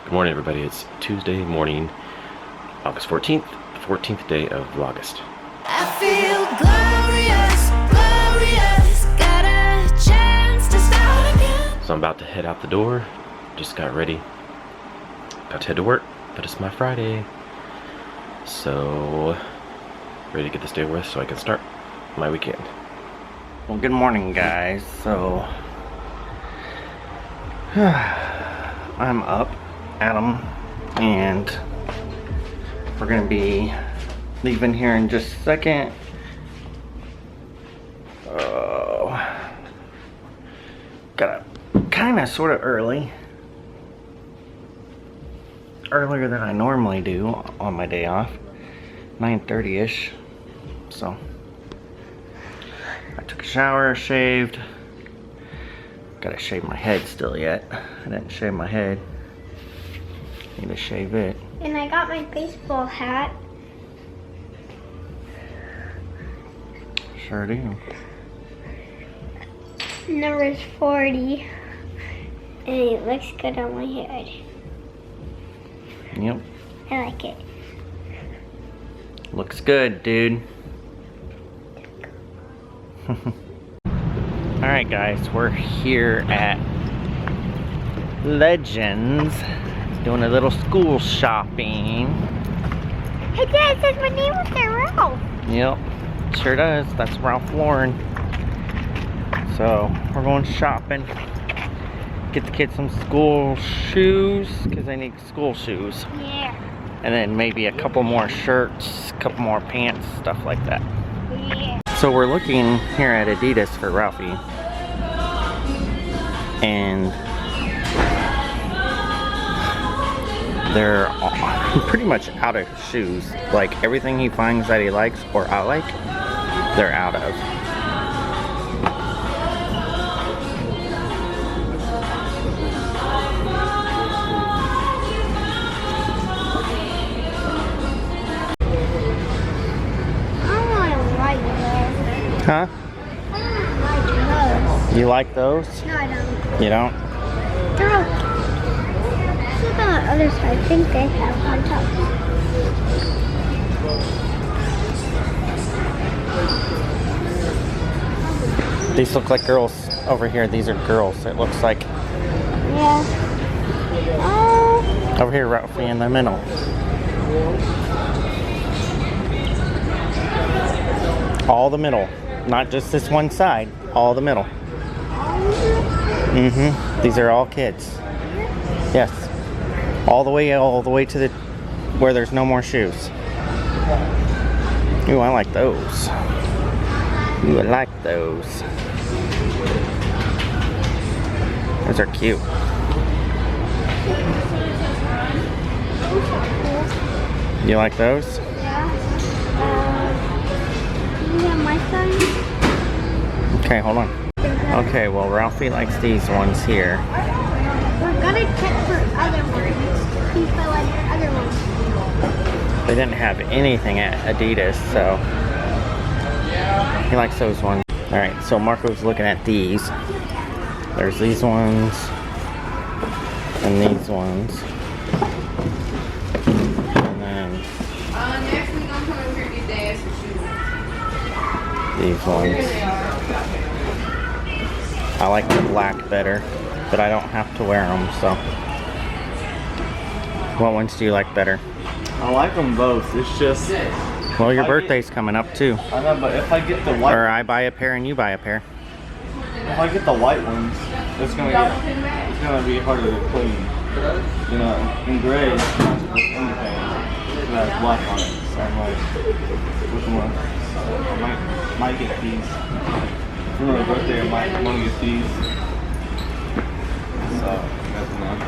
Good morning, everybody. It's Tuesday morning, August 14th, the 14th day of Vlogust. I feel glorious, glorious, got a chance to start again. So I'm about to head out the door. Just got ready. About to head to work, but it's my Friday. So, ready to get this day over with so I can start my weekend. Well, good morning, guys. So, I'm up, Adam, and we're gonna be leaving here in just a second. Got up kind of sort of earlier than I normally do on my day off, 9:30ish. So I took a shower, shaved. Gotta shave my head still yet. I didn't shave my head. Need to shave it. And I got my baseball hat. Sure do. Number 40. And it looks good on my head. Yep. I like it. Looks good, dude. Alright, guys, we're here at Legends doing a little school shopping. Hey Dad, it says my name was there, Ralph. Yep, sure does. That's Ralph Lauren. So we're going shopping. Get the kids some school shoes because they need school shoes. Yeah. And then maybe a couple more shirts, a couple more pants, stuff like that. Yeah. So we're looking here at Adidas for Ralphie. And they're pretty much out of shoes. Like everything he finds that he likes or I like, they're out of. Huh? I don't like those. You like those? No, I don't. You don't? They're okay. Look on the other side. I think they have on top. These look like girls over here. These are girls. It looks like. Yeah. Oh. Over here, Ralphie, in the middle. All the middle. Not just this one side. All the middle. Mm-hmm. These are all kids. Yes. All the way to the where there's no more shoes. Ooh, I like those. Ooh, I like those. Those are cute. You like those? Yeah. You have my size? Okay, hold on. Okay, well, Ralphie likes these ones here. We're gonna check for other ones. See if I like the other ones. They didn't have anything at Adidas, so he likes those ones. Alright, so Marco's looking at these. There's these ones and these ones. And then next week I'm coming over here to get Dad's shoes. these ones. I like the black better, but I don't have to wear them, so. What ones do you like better? I like them both. It's just. Well, your birthday's coming up too. I know, but if I get the white, Or I buy a pair and you buy a pair. if I get the white ones, it's gonna be harder to clean. You know, in gray, it's not supposed to anything. It has black on it. So I'm like, which one? So I might get these. For my birthday, I might want to get these. So that's enough.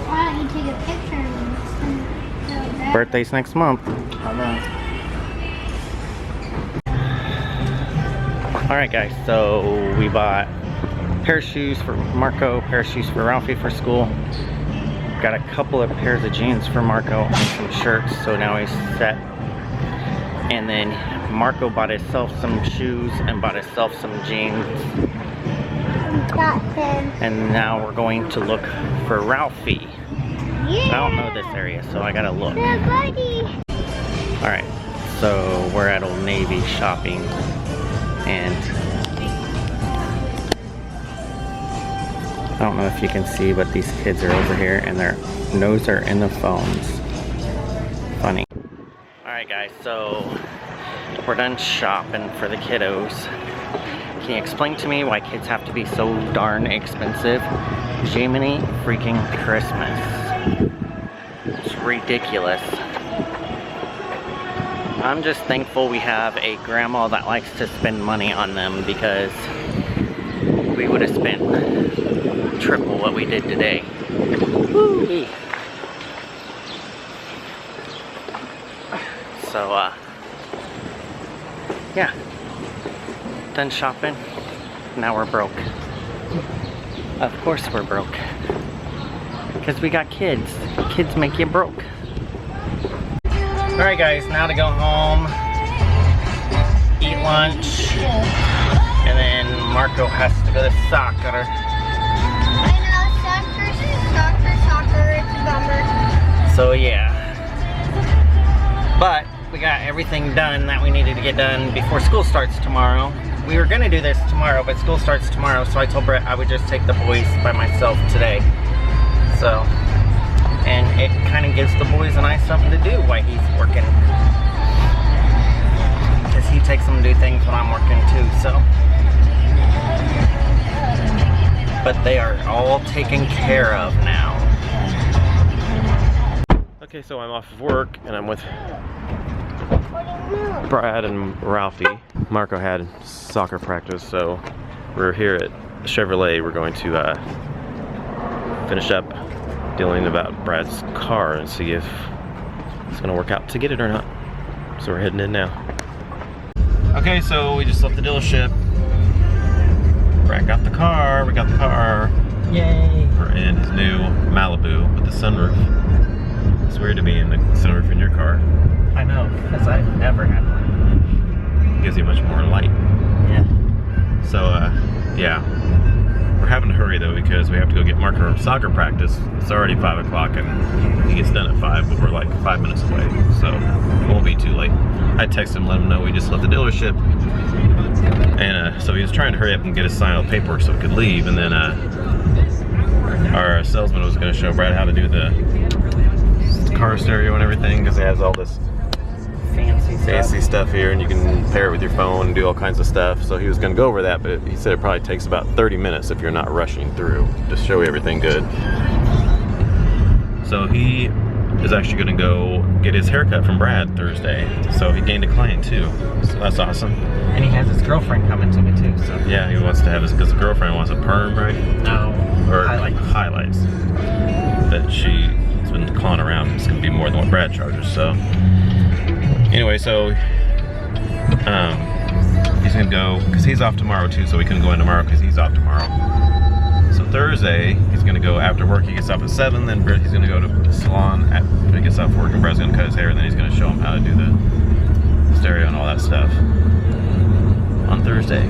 Why don't you take a picture of them? Birthday's next month. I know. Alright guys, so we bought a pair of shoes for Marco, a pair of shoes for Ralphie for school. Got a couple of pairs of jeans for Marco and some shirts, so now he's set. And then Marco bought himself some shoes and bought himself some jeans. Got them. And now we're going to look for Ralphie. I don't know this area, so I gotta look. Yeah, buddy. Alright, so we're at Old Navy shopping, and I don't know if you can see, but these kids are over here and their nose are in the phones. Funny. Alright guys, so we're done shopping for the kiddos. Can you explain to me why kids have to be so darn expensive? Jiminy freaking Christmas. It's ridiculous. I'm just thankful we have a grandma that likes to spend money on them, because we would have spent triple what we did today. Woo-wee. So, yeah. Done shopping. Now we're broke. Of course we're broke. Because we got kids. Kids make you broke. Alright guys, now to go home, eat lunch, and then Marco has to go to soccer. I know, soccer, it's a bummer. So yeah. But we got everything done that we needed to get done before school starts tomorrow. We were gonna do this tomorrow, but school starts tomorrow, so I told Brett I would just take the boys by myself today. So, and it kind of gives the boys and I something to do while he's working. Because he takes them to do things when I'm working too, so. But they are all taken care of now. Okay, so I'm off of work and I'm with Brad and Ralphie. Marco had soccer practice, so we're here at Chevrolet. We're going to finish up dealing about Brad's car and see if it's gonna work out to get it or not. So we're heading in now. Okay, so we just left the dealership. Brad got the car, we got the car. Yay! We're in his new Malibu with the sunroof. It's weird to be in the sunroof in your car. I know, because I've never had one. Gives you much more light. Yeah. So, yeah. We're having to hurry though, because we have to go get Marco from soccer practice. It's already 5 o'clock and he gets done at 5, but we're like 5 minutes away, so it won't be too late. I texted him, let him know we just left the dealership. And so he was trying to hurry up and get his signed paperwork so we could leave, and then our salesman was going to show Brad how to do the car stereo and everything, because it has all this fancy stuff here, and you can pair it with your phone and do all kinds of stuff. So he was going to go over that, but he said it probably takes about 30 minutes if you're not rushing through to show you everything good. So he is actually going to go get his haircut from Brad Thursday. So he gained a client too, so that's awesome. And he has his girlfriend coming to me too, so. Yeah, he wants to have his, because the girlfriend wants a perm, right? No, Or highlights. That she's been clawing around. It's going to be more than what Brad charges, so. Anyway, so he's gonna go, because he's off tomorrow too, so we couldn't go in tomorrow because he's off tomorrow. So Thursday, he's gonna go after work. He gets off at 7, then he's gonna go to the salon after he gets off work, and Brad's gonna cut his hair, and then he's gonna show him how to do the stereo and all that stuff on Thursday.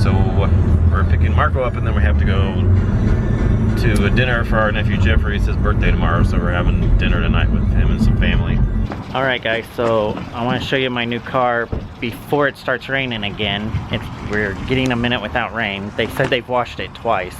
So we're picking Marco up, and then we have to go to a dinner for our nephew Jeffrey. It's his birthday tomorrow, so we're having dinner tonight with him and some family. Alright guys, so I want to show you my new car before it starts raining again. We're getting a minute without rain. They said they've washed it twice.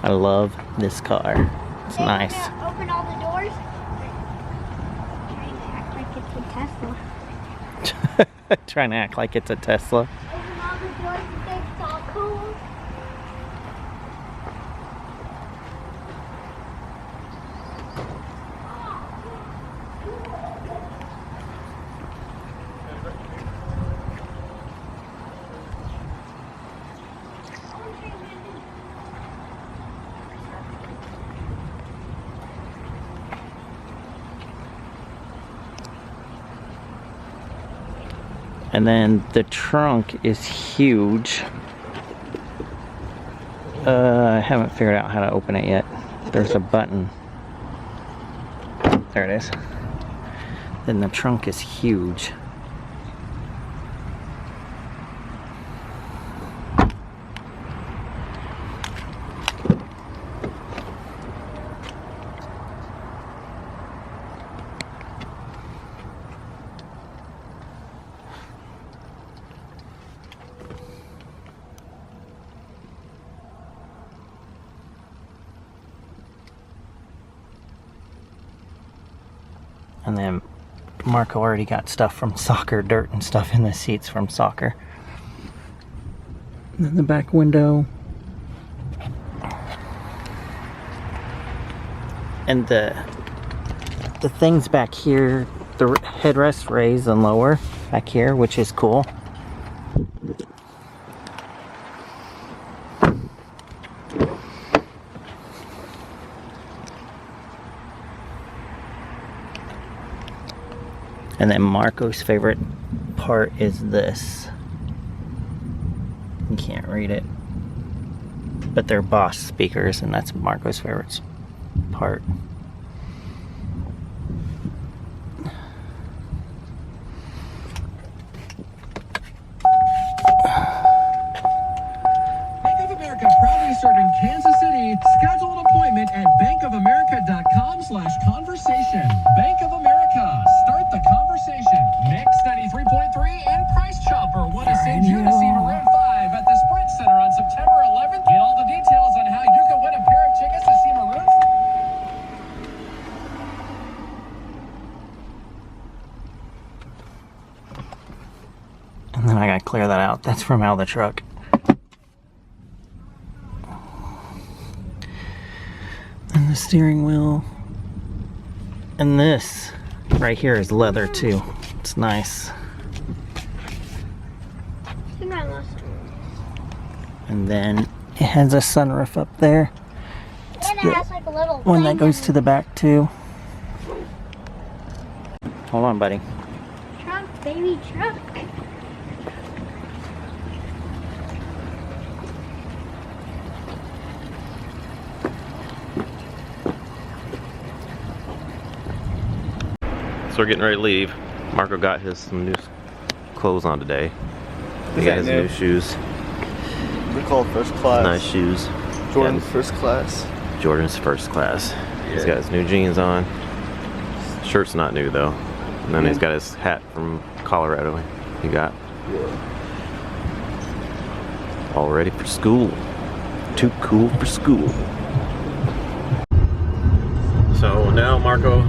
I love this car. It's nice. Open all the doors. Trying to act like it's a Tesla. Trying to act like it's a Tesla. Open all the doors and say it's all cool. And then the trunk is huge. I haven't figured out how to open it yet. There's a button. There it is. Then the trunk is huge. And then Marco already got stuff from soccer, dirt and stuff in the seats from soccer. And then the back window. And the things back here, the headrest raise and lower back here, which is cool. And then Marco's favorite part is this. You can't read it, but they're Boss speakers, and that's Marco's favorite part. Bank of America proudly serving Kansas City. Schedule an appointment at bankofamerica.com/conversation. Bank of America. Start the conversation. Mix 93.3 and Price Chopper want to send you to see Maroon 5 at the Sprint Center on September 11th. Get all the details on how you can win a pair of tickets to see Maroon 5. And then I gotta clear that out. That's from out of the truck. And the steering wheel. And this right here is leather too. It's nice. And then it has a sunroof up there. It's And it has like a little one that thing goes in to the back too. Hold on, buddy. Truck, baby, truck. So we're getting ready to leave. Marco got some new clothes on today. He got his new shoes. They're called first class. Nice shoes. Jordan's Yeah. first class. Jordan's first class. He's Yeah. got his new jeans on. Shirt's not new though. And then he's got his hat from Colorado he got. All ready for school. Too cool for school. So now Marco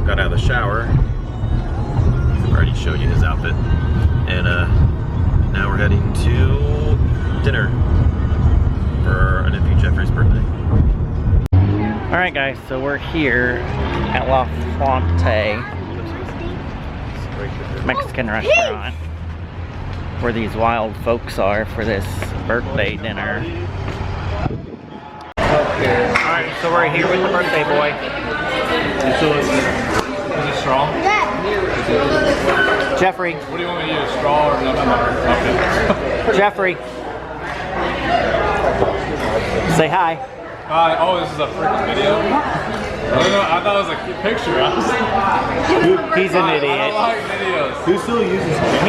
got out of the shower. I already showed you his outfit. And now we're heading to dinner for our nephew Jeffrey's birthday. Alright guys, so we're here at La Fonte Mexican restaurant where these wild folks are for this birthday dinner. Alright, so we're here with the birthday boy. Is it straw? Jeffrey. What do you want me to use? Straw or nothing? Okay. Jeffrey. Say hi. Hi. Oh, this is a freaking video? I don't know. I thought it was a picture. He's an I don't idiot. like videos. Who still uses it?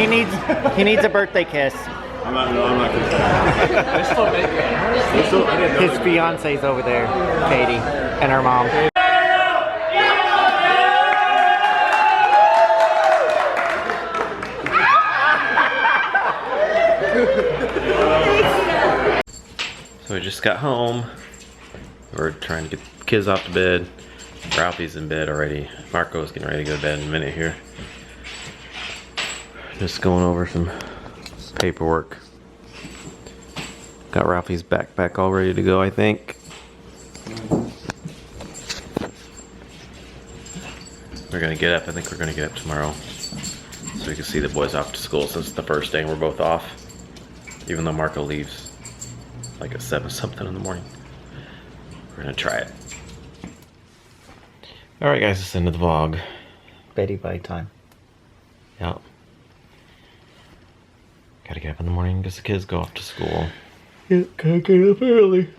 He needs a birthday kiss. I'm not gonna say They still make it. His fiance's over there, Katie, and her mom. So we just got home. We're trying to get the kids off to bed. Ralphie's in bed already. Marco's getting ready to go to bed in a minute here. Just going over some paperwork. Got Ralphie's backpack all ready to go, I think. We're gonna get up. I think we're gonna get up tomorrow so we can see the boys off to school since it's the first day and we're both off. Even though Marco leaves like at 7 something in the morning. We're gonna try it. Alright guys, it's the end of the vlog. Betty by time. Yep. Gotta get up in the morning because the kids go off to school. Yeah, gotta get up early.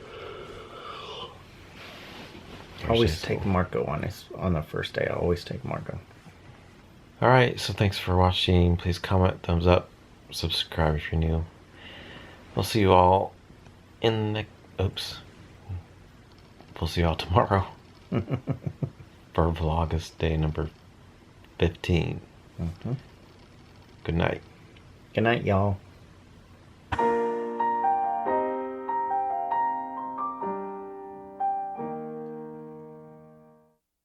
Always take Marco on the first day. I always take Marco. Alright, so thanks for watching. Please comment, thumbs up, subscribe if you're new. We'll see you all in the... Oops. We'll see you all tomorrow. For Vlogust day number 15. Good night. Good night, y'all.